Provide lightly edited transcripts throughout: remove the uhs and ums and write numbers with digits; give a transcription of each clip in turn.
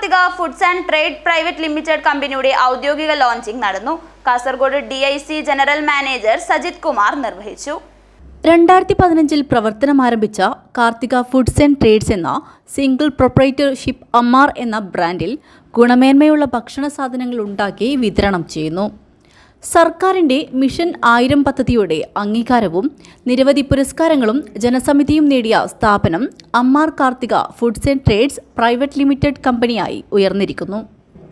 Karthika foods and trade private limited കമ്പനിയുടെ ഔദ്യോഗിക launching നടന്നു. Kasaragod DIC general manager Sajith Kumar നിർവഹിച്ചു. 2015 പ്രവർത്തനമാരംഭിച്ച കാർത്തിക ഫുഡ്സ് ആൻഡ് ട്രേഡ്സ് എന്ന സിംഗിൾ പ്രൊപ്രൈറ്റർഷിപ്പ് അമ്മാർ എന്ന ബ്രാൻഡിൽ ഗുണമേന്മയുള്ള ഭക്ഷണ സാധനങ്ങൾ ഉണ്ടാക്കി വിതരണം ചെയ്യുന്നു. സർക്കാരിൻ്റെ മിഷൻ 1000 പദ്ധതിയുടെ അംഗീകാരവും നിരവധി പുരസ്കാരങ്ങളും ജനസമിതിയും നേടിയ സ്ഥാപനം Ammar Karthika foods and trades private limited കമ്പനിയായി ഉയർന്നിരിക്കുന്നു.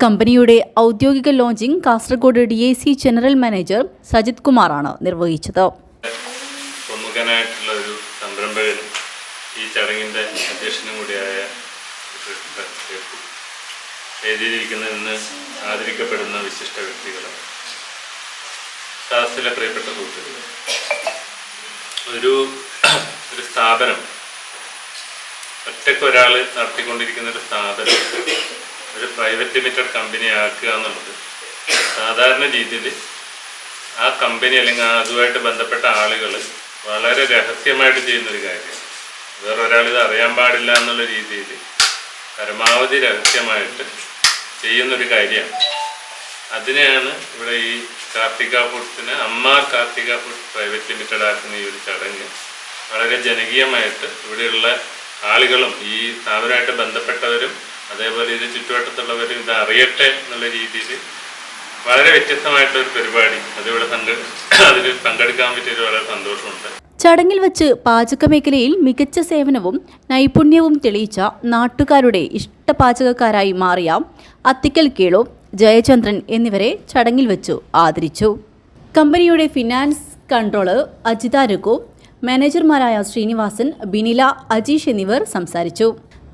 കമ്പനിയുടെ ഔദ്യോഗിക launching Kasaragod DIC general manager Sajith കുമാറാണ് നിർവഹിച്ചത്. പ്രമുഖനായിട്ടുള്ള ഒരു സംരംഭകനും ഈ ചടങ്ങിൻ്റെ അധ്യക്ഷനും കൂടിയായ വേദിയിലിരിക്കുന്ന ഇന്ന് ആദരിക്കപ്പെടുന്ന വിശിഷ്ട വ്യക്തികളാണ്. ശാസ്ത്രത്തിലെ പ്രിയപ്പെട്ട സുഹൃത്തുക്കൾ, ഒരു സ്ഥാപനം ഒറ്റയ്ക്ക് ഒരാൾ നടത്തിക്കൊണ്ടിരിക്കുന്ന ഒരു സ്ഥാപനം ഒരു പ്രൈവറ്റ് ലിമിറ്റഡ് കമ്പനി ആക്കുക എന്നുള്ളത് സാധാരണ രീതിയിൽ ആ കമ്പനി അല്ലെങ്കിൽ അതുമായിട്ട് ബന്ധപ്പെട്ട ആളുകൾ വളരെ രഹസ്യമായിട്ട് ചെയ്യുന്നൊരു കാര്യമാണ്. വേറൊരാൾ ഇത് അറിയാൻ പാടില്ല എന്നുള്ള രീതിയിൽ പരമാവധി രഹസ്യമായിട്ട് ചെയ്യുന്നൊരു കാര്യമാണ്. അതിനെയാണ് ഇവിടെ ഈ കാർത്തിക ഫുഡ്സിനെ Ammar Karthika foods private limited ആക്കുന്ന ഈ ഒരു ചടങ്ങ് വളരെ ജനകീയമായിട്ട് ഇവിടെയുള്ള ആളുകളും ഈ സ്ഥാപനമായിട്ട് ബന്ധപ്പെട്ടവരും അതേപോലെ ഇത് ചുറ്റുവട്ടത്തുള്ളവരും ഇത് അറിയട്ടെ എന്നുള്ള രീതിയിൽ വളരെ വ്യത്യസ്തമായിട്ടൊരു പരിപാടി അതിൽ പങ്കെടുക്കാൻ പറ്റിയൊരു വളരെ സന്തോഷമുണ്ട്. ചടങ്ങിൽ വച്ച് പാചക മേഖലയിൽ മികച്ച സേവനവും നൈപുണ്യവും തെളിയിച്ച നാട്ടുകാരുടെ ഇഷ്ടപാചകക്കാരായി മാറിയ അത്തിക്കൽ കേളു, ജയചന്ദ്രൻ എന്നിവരെ ചടങ്ങിൽ വെച്ചു ആദരിച്ചു. കമ്പനിയുടെ ഫിനാൻസ് കൺട്രോളർ അജിത രഘു, മാനേജർമാരായ ശ്രീനിവാസൻ, ബിനില, അജീഷ് എന്നിവർ സംസാരിച്ചു.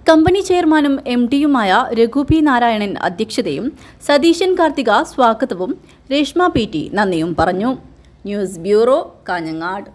കമ്പനി ചെയർമാനും MD-യുമായ രഘു P. നാരായണൻ അധ്യക്ഷതയും സതീശൻ കാർത്തിക സ്വാഗതവും രേഷ്മ PT നന്ദിയും പറഞ്ഞു. News bureau, Kanhangad.